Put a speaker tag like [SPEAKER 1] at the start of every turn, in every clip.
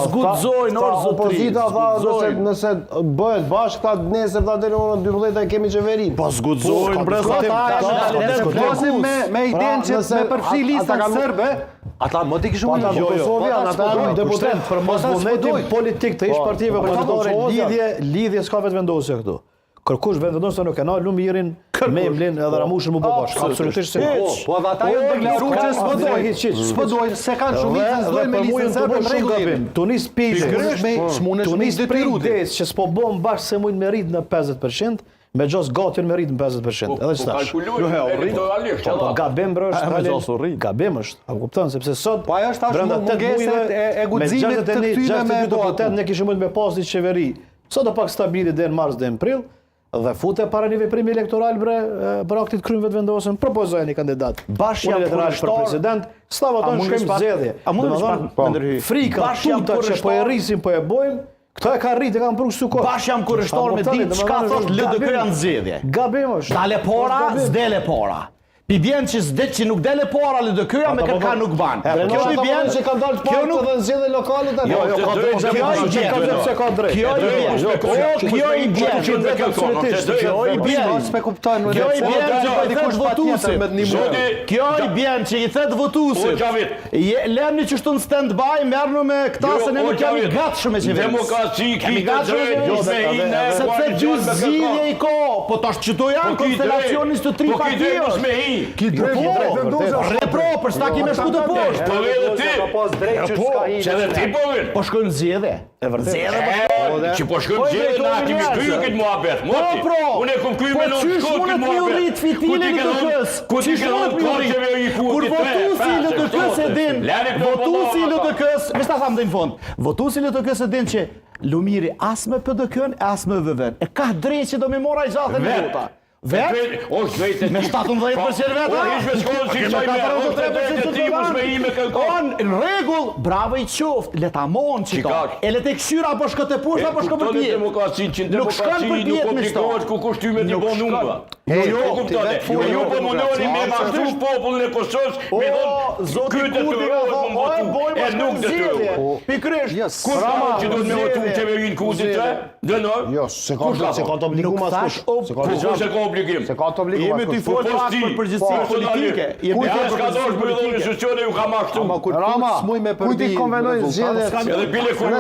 [SPEAKER 1] zgudzojnë,
[SPEAKER 2] opozita tha nëse bëhet bashkë ta nesër ta deri orën 12 kemi qeverinë.
[SPEAKER 1] Po zgudzojnë bre
[SPEAKER 3] Flasim me idenë që me përfshi listën serbe.
[SPEAKER 2] Ata më të kishë mundë Kosovë janë, ata janë deputet
[SPEAKER 4] për mos vullnetin politik të ish partive opositore, lidhje s'ka vetëvendosje këtu. Kërkush vendosë nuk e na lumirin me Emlin edhe Ramushën më bë bashkë. Absolutisht se.
[SPEAKER 3] Po ata janë deklaruar që s'po dojnë, se kanë shumicën s'dojnë me listën serbe në rregull.
[SPEAKER 4] Tunis pritës që s'po bën bashkë se mund me rrit në 50%, me gjos gatin me rrit në 50%. Edhe ç'tash. Po gabim bro është. Gabim është. A kupton sepse sot
[SPEAKER 3] po ajo është tash mungesë e guximit të këtyre me
[SPEAKER 4] deputet ne kishim mund me pasni qeveri. Sot do pak stabile deri në mars dhe në prill. Dhe fute para një veprimi elektoral për aktit kryen vetëvendosjen, propozojnë një kandidat.
[SPEAKER 3] Bashkë jam
[SPEAKER 4] për president, s'ta voton shkojmë zgjedhje.
[SPEAKER 3] A mund të ndërhyj?
[SPEAKER 4] Frika tuta që po e rrisim, po e bojmë, këto e ka rritë, e kanë prunë kështu kohë.
[SPEAKER 1] Bashkë jam kurrështor me ditë çka thot LDK-ja në zgjedhje.
[SPEAKER 4] Gabim është.
[SPEAKER 1] Dale para, s'dele para. Pi bjen që s'det që nuk dele para LDK-ja me kërka nuk ban.
[SPEAKER 2] Kjo i bjen që kanë dalë partë dhe në zgjedhje lokale tani.
[SPEAKER 1] Kjo i bjen që me kërkon. Kjo i bjen
[SPEAKER 3] s'pe kuptojnë.
[SPEAKER 1] Kjo i bjen që i thet votuesit. Kjo i bjen që i thet votuesit. Lemni që shtu në stand-by, merrnu me këta se ne nuk jam i gatshëm me qeverisë.
[SPEAKER 5] Demokraci kite drejt,
[SPEAKER 1] sepse gjysmë zgjidhje i ka, po tash që to janë konstelacionisht të tri partish. Repro, për s'ta kime shku të poshtë.
[SPEAKER 5] Po edhe ti. Që edhe ti po vjen.
[SPEAKER 1] Po shkojnë zgjedhje. E vërtet.
[SPEAKER 5] Që po shkojnë zgjedhje na kemi kryer këtë muhabet.
[SPEAKER 1] Po.
[SPEAKER 5] Unë kam kryer me
[SPEAKER 1] në shkollë këtë muhabet. Ku ti ke qeveri kur votuesi i LDK-s e din. Votuesi i LDK-s, më sta tham në fund. Votuesi i LDK-s e din që Lumiri as me PDK-n, as me VV-n. E ka drejtë që do më mora gjatë në vota.
[SPEAKER 5] Vetë? O shvejtë
[SPEAKER 1] me 17% vetë?
[SPEAKER 5] O ishme shkollë që i
[SPEAKER 1] në regull, bravo i qoftë, le ta monë që ta. E le te këshyra apo shko të pushtë, apo shko për pjetë. Nuk shkon për pjetë me shto.
[SPEAKER 5] Ku kushty me t'i bo numra. Jo po mundoni me mashtush popullin e Kosovës, me thonë, kytë të rrëve më votu, e nuk dhe të rrëve.
[SPEAKER 1] Pikrish,
[SPEAKER 5] kur që do të me votu në qeverin kuzi të dënoj?
[SPEAKER 2] Jo, se ka të obligum as kush.
[SPEAKER 5] Se ka obligim.
[SPEAKER 2] Se ka të obligum
[SPEAKER 1] jemi të i folë pak për përgjithësi politike.
[SPEAKER 5] Jemi të ka dosh për edhe institucione ju ka mashtu.
[SPEAKER 2] Rama, kujti konvenojnë zgjedhje.
[SPEAKER 5] Edhe bile kërë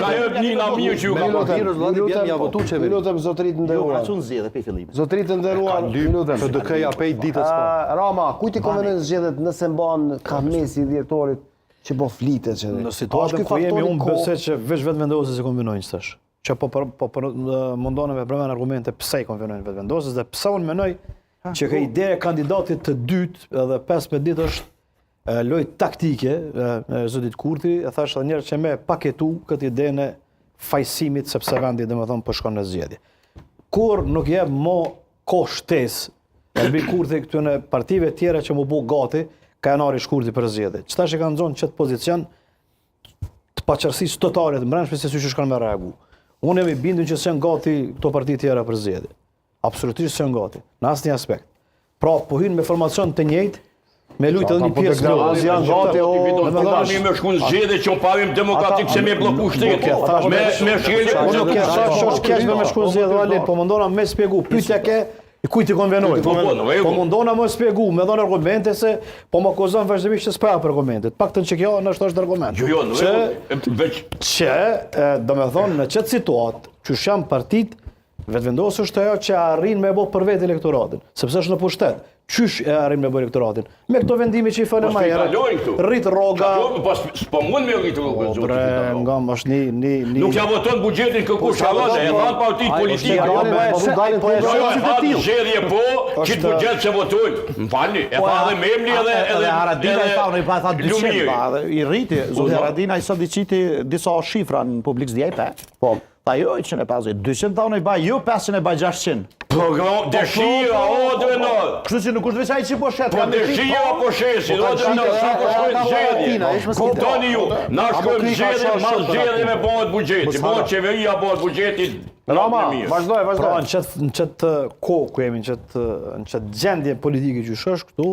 [SPEAKER 5] ka jëp një nga mirë që ju ka mashtu.
[SPEAKER 2] Minutëm zotrit nderuar. Zotrit nderuar, minutëm.
[SPEAKER 4] PDK-ja pej ditës pa.
[SPEAKER 2] Rama, kujti konvenojnë zgjedhjet nëse mban ka mesi dhjetorit që po flitet që.
[SPEAKER 4] Në situatën ku jemi unë besoj që veç vetëvendosës e konvenojnë stash. Që po mundone me përmen argumente pse i konvenojnë vetëvendosës dhe pse unë menoj që ka ideja kandidatit të dytë edhe 15 ditë është lojë taktike zotit Kurti, e thash edhe njerë që me paketu këtë ide në fajsimit sepse vendi dhe me thonë për shkon në zgjedhje. Kur nuk jep mo ko shtes Elbi Kurti këtu në partive tjera që mu bu gati, ka janari shkurti për zgjedhje. Qëta që kanë zonë qëtë pozicion të paqërsis totale të mbrëmshme se si që shkanë me reagu. Unë jam i bindun që s'janë gati këto parti tjera për zgjedhje. Absolutisht s'janë gati, në asnjë aspekt. Pra, po hynë me formacion të njëjtë, me lujtë edhe një pjesë në
[SPEAKER 2] as janë gati
[SPEAKER 5] Ne me shku në zgjedhje që parim demokratik se me bloku shtetin. Me shkelje
[SPEAKER 4] Shosh keq me shku në zgjedhje, po mundona me spjegu, pyetja ke kujt i konvenoj. Po mundona më spjegu, me dhënë argumente se po më akuzon vazhdimisht që s'pa për argumentet. Paktën që kjo është argument.
[SPEAKER 5] Jo,
[SPEAKER 4] që domethënë në çet situatë, që janë partit vetëvendosur është ajo që arrin me bë për vetë elektoratin, sepse është në pushtet. Qysh e arrin me bë elektoratin? Me këto vendime që i falë më herët. Rrit rroga.
[SPEAKER 5] Po mund me rrit rroga.
[SPEAKER 4] Ngam është një
[SPEAKER 5] Nuk ja voton buxhetin kërkush hallate, e than partitë politike. Zgjedhje po, që buxhet se votojnë. M'falni, e tha edhe Memli edhe
[SPEAKER 3] Haradina i thanë, i tha 200, i rriti, zoti Haradina i soliciti disa shifra në publik zdjejpe. Po. Tha jo, 150, 200 thanë i baj, jo 500 e baj 600.
[SPEAKER 5] Program dëshira, o drenor.
[SPEAKER 3] Kështu që nuk është veç ai që po shet.
[SPEAKER 5] Po dëshira po shesin, o drenor, sa po shkojnë zgjedhje. Kuptoni ju, na shkojnë zgjedhje, mas zgjedhjeve bëhet buxheti, bëhet qeveria, bëhet buxheti.
[SPEAKER 2] Rama, vazhdoj.
[SPEAKER 4] Pra, në qëtë kohë ku jemi, në qëtë gjendje politike që është këtu,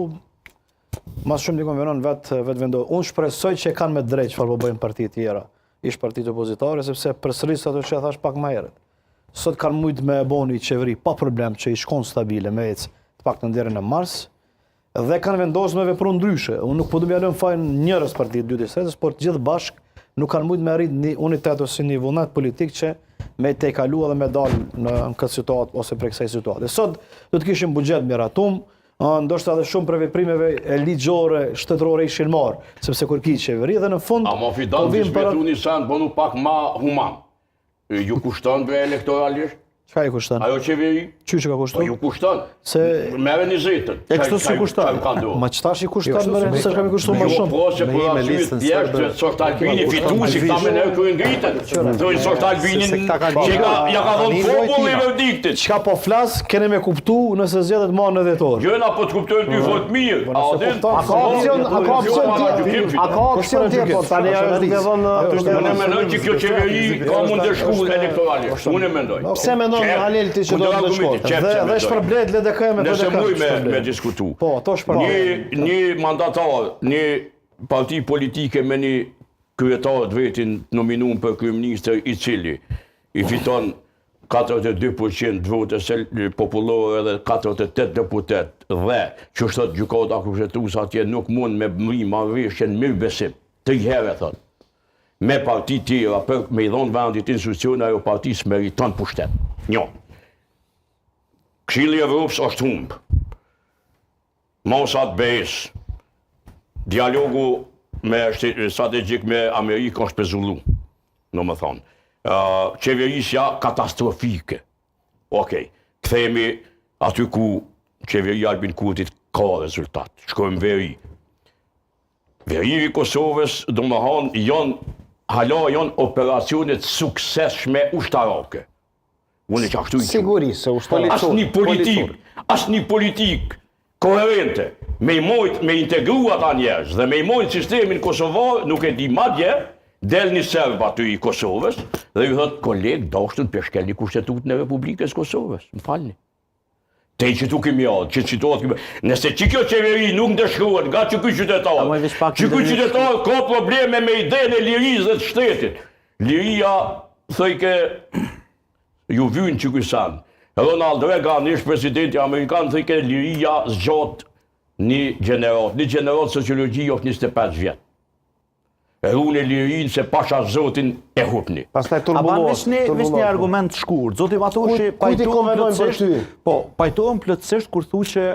[SPEAKER 4] Mas shumë di konvenon vetë vendosë. Unë shpresoj që kanë me drejt çfarë po bëjnë partitë tjera, ish partitë opozitare, sepse përsëris ato që thash pak më herët. Sot kanë mujt me boni qeveri pa problem që i shkon stabile me ecë të paktën deri në mars dhe kanë vendosur me vepru ndryshe. Unë nuk po do m'ja lëm fajin njërës partitë dytë shtretës, por të gjithë bashkë nuk kanë mujt me arrit një unitet ose një vullnet politik që me te kalu edhe me dalë në këtë situatë ose prej kësaj situate. Sot do të kishim buxhet miratum, ndoshta edhe shumë për veprimeve ligjore, shtetërore ishin marrë, sepse kur ki qeveri dhe në fund
[SPEAKER 5] A ma fidan të shpetu një sen, po nuk pak ma human. Ju kushton bre elektoralisht?
[SPEAKER 4] Çka i kushton?
[SPEAKER 5] Ajo qeveri?
[SPEAKER 4] Çu që ka
[SPEAKER 5] Po
[SPEAKER 4] kushton?
[SPEAKER 5] ju kushton.
[SPEAKER 4] Se
[SPEAKER 5] Mere një zetën.
[SPEAKER 3] E kështu si kushton?
[SPEAKER 4] ma çtash i kushton më se kam i kushton më
[SPEAKER 5] Jo,
[SPEAKER 4] shumë.
[SPEAKER 5] po se për arsye tjeshtë, sot Albini fituesi këta me nërë kërë ngritën. Thojnë sot Albinin që ja ka dhënë populli verdiktit.
[SPEAKER 4] Çka po flas, keni me kuptu nëse zgjedhet më në dhjetor.
[SPEAKER 5] Gjëna po të kuptojnë dy vot mirë.
[SPEAKER 2] A ka opcion tjetër? A ka opcion tjetër? Po tani është dhënë
[SPEAKER 5] Unë mendoj që kjo qeveri ka mund të shkullë elektoralisht. Unë mendoj.
[SPEAKER 2] Pse mendon Halil ti që do të shkojë?
[SPEAKER 4] Dhe shpërblet LDK me
[SPEAKER 5] Nëse muj
[SPEAKER 4] PDK.
[SPEAKER 5] me diskutu.
[SPEAKER 4] Po, to shpërblet.
[SPEAKER 5] Një mandatar, një parti politike me një kryetar të vetin nominuar për kryeministër i cili i fiton 42% votës popullore dhe 48 deputet dhe që shtot gjykata kushtetuese atje nuk mund me mri marrëveshjen mirë besim. 3 herë thot. Me parti tjera për me i dhonë vendit institucione ajo parti s'meriton pushtet. Njo. Këshilli i Evropës është humbë. Mosat BE-s. Dialogu strategjik me Amerikën është pezullu. Në më thonë. Qeverisja katastrofike. Okej. Kthehemi aty ku qeveria Albin Kurtit ka rezultat. Shkojmë veri. Verimi i Kosovës, do më thonë, hala janë operacionet suksesshme ushtarake. Unë e që ashtu i që.
[SPEAKER 2] Sigurisë, se ushtarake.
[SPEAKER 5] Asë një politik koherente, me integru ata njerëz dhe me i mojt sistemin kosovar, nuk e di madje, del një serb aty i Kosovës dhe ju thot, kolegë, dashtën përshkelni kushtetutën e Republikës Kosovës. Më falni. Te që tu kemi adë, që situatë kemi... Nëse që kjo qeveri nuk ndëshkruhet nga që këj qytetar ka probleme me idenë e lirisë dhe të shtetit. Liria, thëjke, ju vynë që kësan. Ronald Reagan, ish presidenti Amerikan, thëjke liria zgjat një gjenerat. Një gjenerat sociologi është 25 vjetë. E unë e lirin se pasha zotin e hupni.
[SPEAKER 2] Pastaj
[SPEAKER 3] A ban
[SPEAKER 2] turbulohet.
[SPEAKER 3] vesh një argument shkurt. Zoti Matoshi
[SPEAKER 2] Kujt i konvenojnë për ty?
[SPEAKER 3] Po, pajtohem plotësisht kur thu që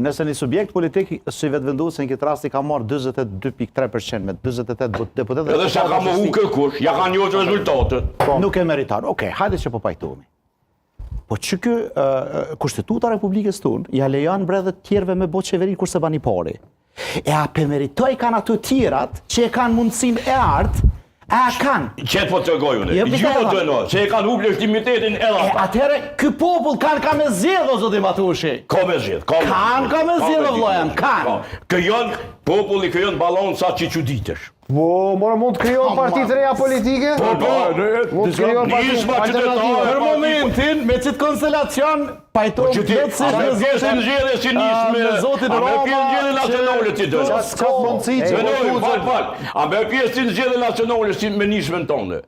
[SPEAKER 3] nëse një subjekt politik si vetëvendosur në këtë rast i ka marrë 42.3% me 48 deputetë.
[SPEAKER 5] Edhe sa ka mohu kërkush, ja ka njohur rezultatet.
[SPEAKER 3] Nuk e meriton. Okej, hajde që po pajtohemi. Po që kë Kushtetuta e Republikës tonë ja lejon bre dhe të tjerëve me bë qeveri kurse bani pari. E a përmeritoj kanë ato tjerat që e kanë mundësin e artë, a kanë.
[SPEAKER 5] Qëtë po të tërgoj unë?
[SPEAKER 3] Jo,
[SPEAKER 5] Jo të në, që e kanë hup legitimitetin edhe
[SPEAKER 3] E
[SPEAKER 5] ata.
[SPEAKER 3] atëherë, ky popull kanë ka me zjedhë, o zoti Matushi.
[SPEAKER 5] Ka me zhjith.
[SPEAKER 3] Kanë ka me zjedhë, vlojem, kanë.
[SPEAKER 5] Këjon, populli këjon balanca që quditesh.
[SPEAKER 2] Po, mora mund të krijon parti të reja politike? Mund të krijon parti
[SPEAKER 5] nisma
[SPEAKER 2] alternative.
[SPEAKER 3] Për momentin, me qitë konstelacion, pajtojmë plotësisht
[SPEAKER 5] A me pjesë në zgjedhje si nisme,
[SPEAKER 3] me zotin
[SPEAKER 5] a me
[SPEAKER 3] Roma,
[SPEAKER 5] pjesë në zgjedhje nacionale ti dojë.
[SPEAKER 2] Ka mundësi që
[SPEAKER 5] Fal. A me pjesë në zgjedhje nacionale si me nismen tonë.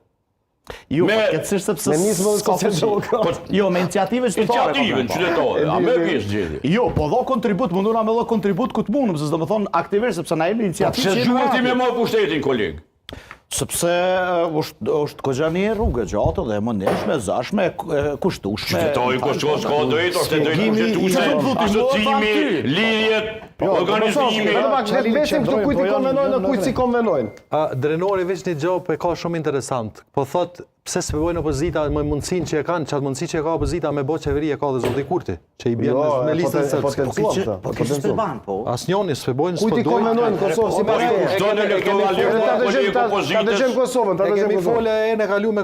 [SPEAKER 3] ju,
[SPEAKER 5] me-
[SPEAKER 3] këtësisht sepse...
[SPEAKER 2] me nismën konstitucionale.
[SPEAKER 3] Jo, me iniciativën qytetare.
[SPEAKER 5] Iniciativën qytetare, a me pjesë zgjedhje.
[SPEAKER 3] Jo, po dho kontribut, munduna me dho kontribut ku të mundëm, se s'do me thonë aktivisht, sepse na jemi iniciativë
[SPEAKER 5] Se zhjuar ti me marë pushtetin, kolegë.
[SPEAKER 3] Sepse është kogja një rrugë gjatë dhe mëndeshme, zashme, kushtueshme.
[SPEAKER 5] Qytetari Kosovës ka drejt, është e drejtë kushtetuese, asociimi, lidhjet, organizimi.
[SPEAKER 2] Ne besim këtu kujt i konvenojnë dhe kujt si konvenojnë.
[SPEAKER 6] Drenori veç një gjopë e ka shumë interesant. Po thot, pse se përbojnë opozita me mundësin që e kanë, qatë mundësi që e ka opozita me bo qeveri e ka dhe zoti Kurti, që i bjerë me listën së
[SPEAKER 3] Po kështë të banë, po.
[SPEAKER 6] Asnjoni s'përbojnë
[SPEAKER 2] Kujt i konvenojnë Kosovë si
[SPEAKER 5] Kushton elektoralisht,
[SPEAKER 2] Ta dëgjojmë Kosovën, ta
[SPEAKER 6] E
[SPEAKER 2] dëgjojmë
[SPEAKER 6] kemi
[SPEAKER 2] Kosovën.
[SPEAKER 6] fole e në kalu me